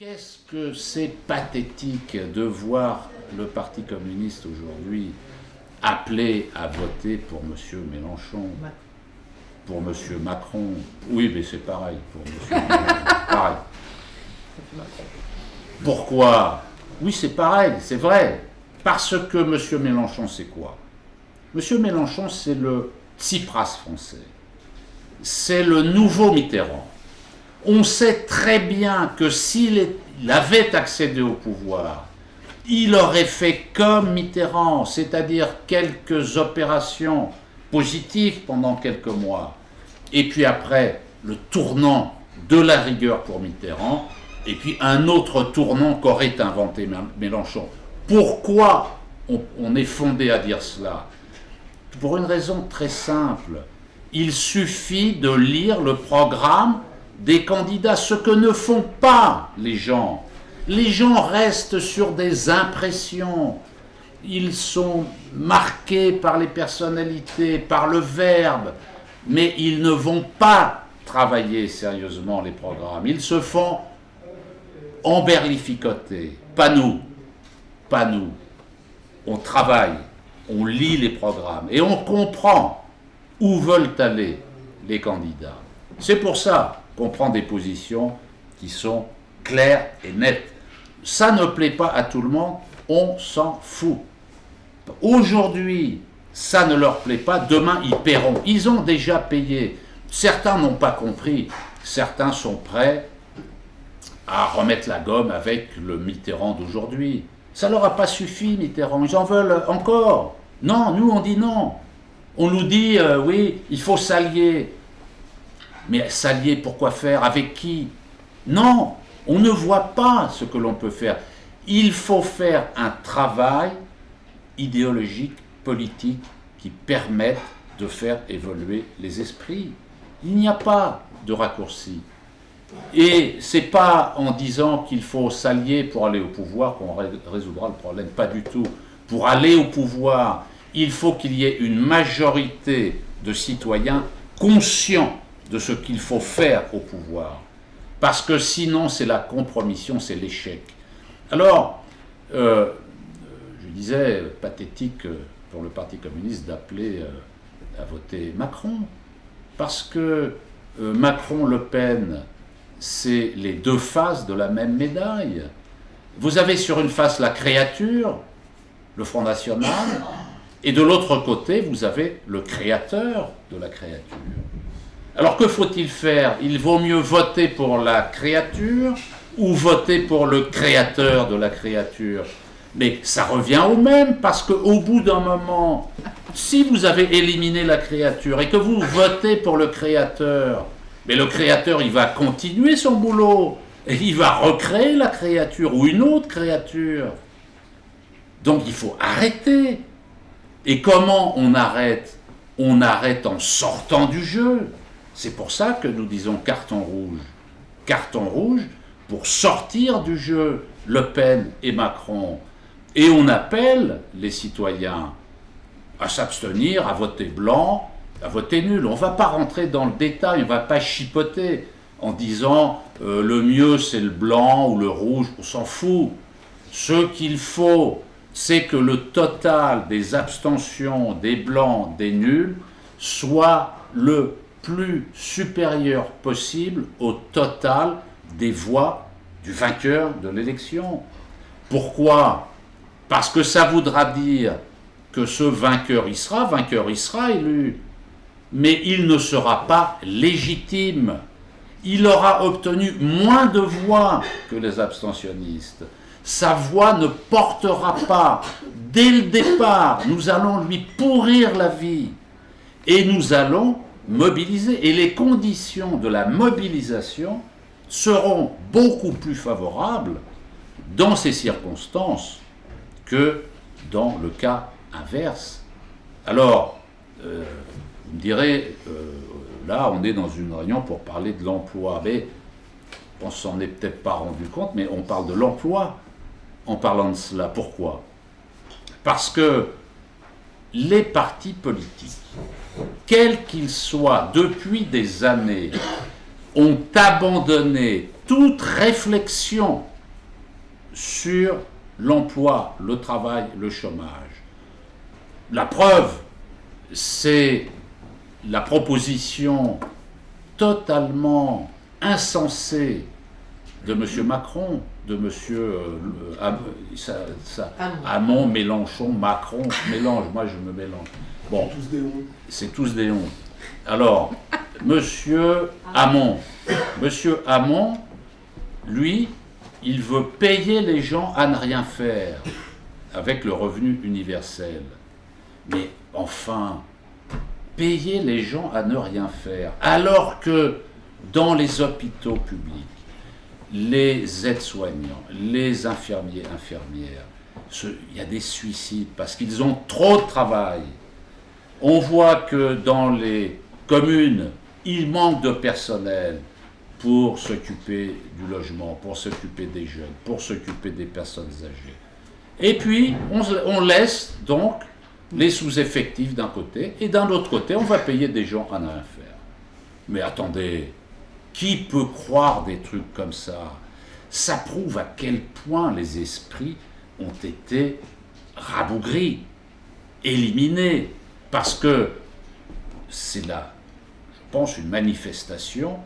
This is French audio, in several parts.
Qu'est-ce que c'est pathétique de voir le Parti communiste aujourd'hui appelé à voter pour M. Mélenchon, pour M. Macron. Oui, mais c'est pareil pour M. Pareil. Pourquoi? Oui, c'est pareil, c'est vrai. Parce que M. Mélenchon, c'est quoi? M. Mélenchon, c'est le Tsipras français. C'est le nouveau Mitterrand. On sait très bien que s'il avait accédé au pouvoir, il aurait fait comme Mitterrand, c'est-à-dire quelques opérations positives pendant quelques mois, et puis après le tournant de la rigueur pour Mitterrand, et puis un autre tournant qu'aurait inventé Mélenchon. Pourquoi on est fondé à dire cela? Pour une raison très simple. Il suffit de lire le programme des candidats, ce que ne font pas les gens. Les gens restent sur des impressions. Ils sont marqués par les personnalités, par le verbe, mais ils ne vont pas travailler sérieusement les programmes. Ils se font emberlificoter. Pas nous. Pas nous. On travaille, on lit les programmes et on comprend où veulent aller les candidats. C'est pour ça qu'on prend des positions qui sont claires et nettes. Ça ne plaît pas à tout le monde, on s'en fout. Aujourd'hui, ça ne leur plaît pas, demain ils paieront. Ils ont déjà payé. Certains n'ont pas compris, certains sont prêts à remettre la gomme avec le Mitterrand d'aujourd'hui. Ça leur a pas suffi, Mitterrand, ils en veulent encore. Non, nous on dit non. On nous dit, oui, il faut s'allier. Mais s'allier, pourquoi faire? Avec qui? Non, on ne voit pas ce que l'on peut faire. Il faut faire un travail idéologique, politique, qui permette de faire évoluer les esprits. Il n'y a pas de raccourci. Et ce n'est pas en disant qu'il faut s'allier pour aller au pouvoir qu'on résoudra le problème, pas du tout. Pour aller au pouvoir, il faut qu'il y ait une majorité de citoyens conscients de ce qu'il faut faire au pouvoir. Parce que sinon, c'est la compromission, c'est l'échec. Alors, je disais, pathétique pour le Parti communiste d'appeler à voter Macron. Parce que Macron-Le Pen, c'est les deux faces de la même médaille. Vous avez sur une face la créature, le Front National, et de l'autre côté, vous avez le créateur de la créature. Alors que faut-il faire? Il vaut mieux voter pour la créature ou voter pour le créateur de la créature? Mais ça revient au même, parce qu'au bout d'un moment, si vous avez éliminé la créature et que vous votez pour le créateur, mais le créateur, il va continuer son boulot et il va recréer la créature ou une autre créature. Donc il faut arrêter. Et comment on arrête? On arrête en sortant du jeu. C'est pour ça que nous disons carton rouge. Carton rouge pour sortir du jeu Le Pen et Macron. Et on appelle les citoyens à s'abstenir, à voter blanc, à voter nul. On ne va pas rentrer dans le détail, on ne va pas chipoter en disant le mieux c'est le blanc ou le rouge, on s'en fout. Ce qu'il faut, c'est que le total des abstentions, des blancs, des nuls, soit le plus supérieur possible au total des voix du vainqueur de l'élection. Pourquoi? Parce que ça voudra dire que ce vainqueur, il sera élu, mais il ne sera pas légitime. Il aura obtenu moins de voix que les abstentionnistes. Sa voix ne portera pas. Dès le départ, nous allons lui pourrir la vie et nous allons mobiliser. Et les conditions de la mobilisation seront beaucoup plus favorables dans ces circonstances que dans le cas inverse. Alors, vous me direz, là on est dans une réunion pour parler de l'emploi, mais on s'en est peut-être pas rendu compte, mais on parle de l'emploi en parlant de cela. Pourquoi? Parce que les partis politiques, quels qu'ils soient, depuis des années, ont abandonné toute réflexion sur l'emploi, le travail, le chômage. La preuve, c'est la proposition totalement insensée de M. Macron, de M. Hamon, Mélenchon, Macron, mélange, moi je me mélange. Bon, c'est tous des hontes. Alors, M. Hamon, lui, il veut payer les gens à ne rien faire avec le revenu universel. Mais enfin, payer les gens à ne rien faire, alors que dans les hôpitaux publics, les aides-soignants, les infirmiers, infirmières, il y a des suicides parce qu'ils ont trop de travail. On voit que dans les communes, il manque de personnel pour s'occuper du logement, pour s'occuper des jeunes, pour s'occuper des personnes âgées. Et puis, on laisse donc les sous-effectifs d'un côté, et d'un autre côté, on va payer des gens à ne rien faire. Mais attendez, qui peut croire des trucs comme ça? Ça prouve à quel point les esprits ont été rabougris, éliminés, parce que c'est là, je pense, une manifestation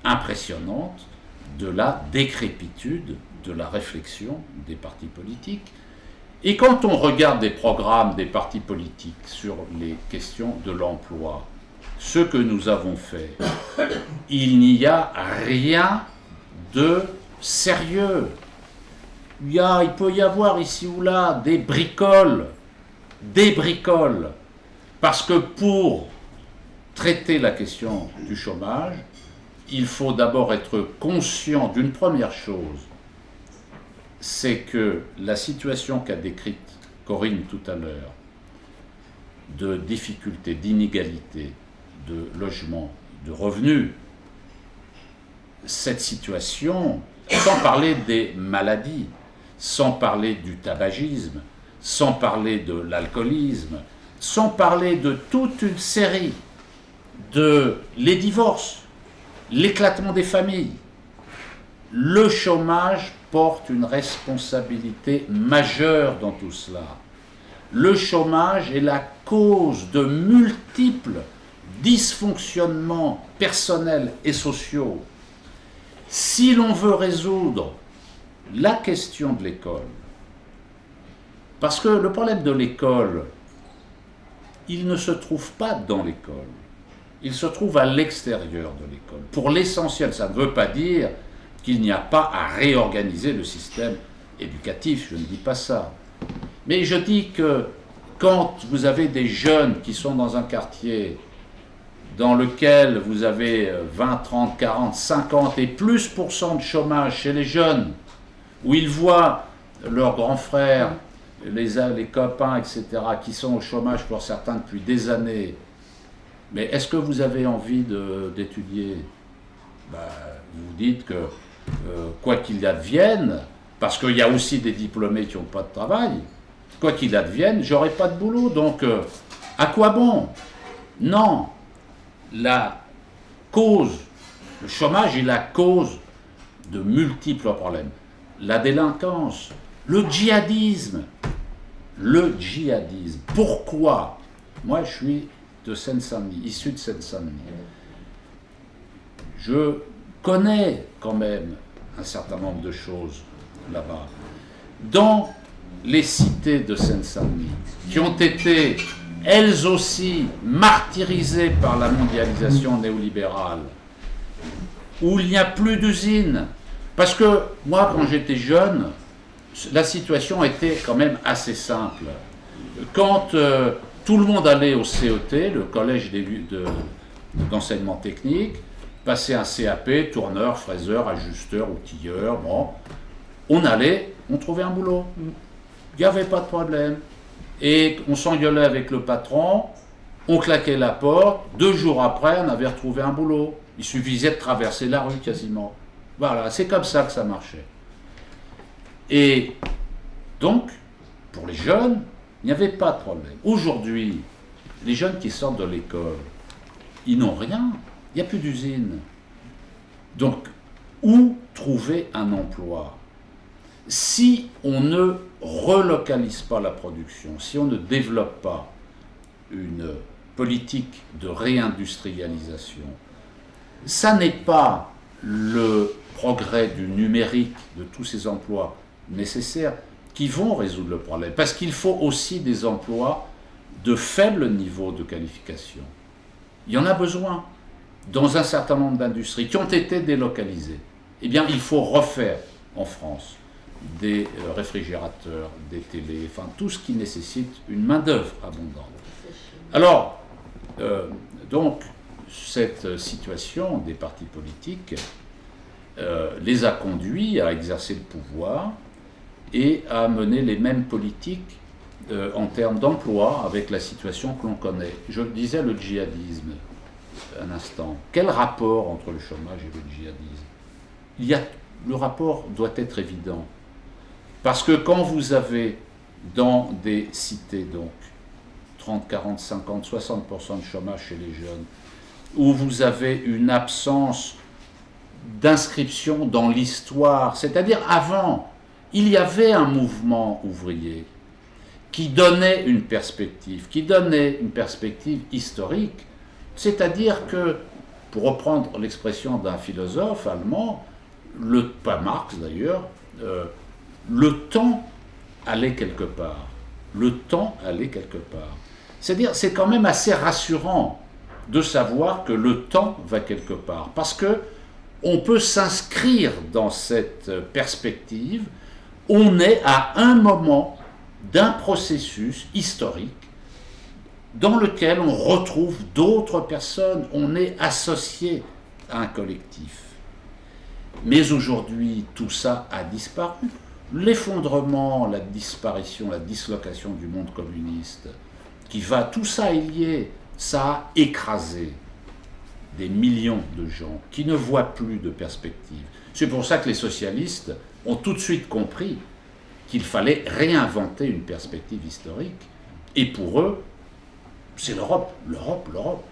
impressionnante de la décrépitude de la réflexion des partis politiques. Et quand on regarde des programmes des partis politiques sur les questions de l'emploi, ce que nous avons fait, il n'y a rien de sérieux. Il peut y avoir ici ou là des bricoles, parce que pour traiter la question du chômage, il faut d'abord être conscient d'une première chose, c'est que la situation qu'a décrite Corinne tout à l'heure, de difficultés, d'inégalités, de logement, de revenus, cette situation, sans parler des maladies, sans parler du tabagisme, sans parler de l'alcoolisme, sans parler de toute une série les divorces, l'éclatement des familles, le chômage porte une responsabilité majeure dans tout cela. Le chômage est la cause de multiples dysfonctionnements personnels et sociaux. Si l'on veut résoudre la question de l'école, parce que le problème de l'école, il ne se trouve pas dans l'école, il se trouve à l'extérieur de l'école. Pour l'essentiel, ça ne veut pas dire qu'il n'y a pas à réorganiser le système éducatif, je ne dis pas ça. Mais je dis que quand vous avez des jeunes qui sont dans un quartier dans lequel vous avez 20, 30, 40, 50 et plus % de chômage chez les jeunes, où ils voient leurs grands frères, les copains, etc., qui sont au chômage pour certains depuis des années, mais est-ce que vous avez envie d'étudier? Vous dites que quoi qu'il advienne, parce qu'il y a aussi des diplômés qui n'ont pas de travail, quoi qu'il advienne, j'aurai pas de boulot, donc à quoi bon? Non, la cause, le chômage est la cause de multiples problèmes. La délinquance, le djihadisme. Pourquoi? Moi, je suis de Seine-Saint-Denis, issu de Seine-Saint-Denis. Je connais quand même un certain nombre de choses là-bas. Dans les cités de Seine-Saint-Denis, qui ont été, elles aussi, martyrisées par la mondialisation néolibérale, où il n'y a plus d'usines. Parce que moi, quand j'étais jeune, la situation était quand même assez simple. Quand tout le monde allait au CET, le collège d'enseignement technique, passait un CAP, tourneur, fraiseur, ajusteur, outilleur, bon, on allait, on trouvait un boulot. Il n'y avait pas de problème. Et on s'engueulait avec le patron, on claquait la porte, 2 jours après, on avait retrouvé un boulot. Il suffisait de traverser la rue quasiment. Voilà, c'est comme ça que ça marchait. Et donc, pour les jeunes, il n'y avait pas de problème. Aujourd'hui, les jeunes qui sortent de l'école, ils n'ont rien. Il n'y a plus d'usine. Donc, où trouver un emploi? Si on ne relocalise pas la production, si on ne développe pas une politique de réindustrialisation, ça n'est pas le progrès du numérique, de tous ces emplois nécessaires qui vont résoudre le problème. Parce qu'il faut aussi des emplois de faible niveau de qualification. Il y en a besoin dans un certain nombre d'industries qui ont été délocalisées. Eh bien, il faut refaire en France des réfrigérateurs, des télés, enfin tout ce qui nécessite une main-d'œuvre abondante. Alors, donc, cette situation des partis politiques les a conduits à exercer le pouvoir et à mener les mêmes politiques en termes d'emploi avec la situation que l'on connaît. Je disais le djihadisme un instant. Quel rapport entre le chômage et le djihadisme? Le rapport doit être évident. Parce que quand vous avez dans des cités, donc 30, 40, 50, 60% de chômage chez les jeunes, où vous avez une absence d'inscription dans l'histoire, c'est-à-dire avant, il y avait un mouvement ouvrier qui donnait une perspective historique, c'est-à-dire que, pour reprendre l'expression d'un philosophe allemand, pas Marx d'ailleurs, le temps allait quelque part. Le temps allait quelque part. C'est-à-dire, c'est quand même assez rassurant de savoir que le temps va quelque part, parce que on peut s'inscrire dans cette perspective. On est à un moment d'un processus historique dans lequel on retrouve d'autres personnes, on est associé à un collectif. Mais aujourd'hui, tout ça a disparu. L'effondrement, la disparition, la dislocation du monde communiste, tout ça est lié, ça a écrasé des millions de gens qui ne voient plus de perspective. C'est pour ça que les socialistes ont tout de suite compris qu'il fallait réinventer une perspective historique. Et pour eux, c'est l'Europe, l'Europe, l'Europe.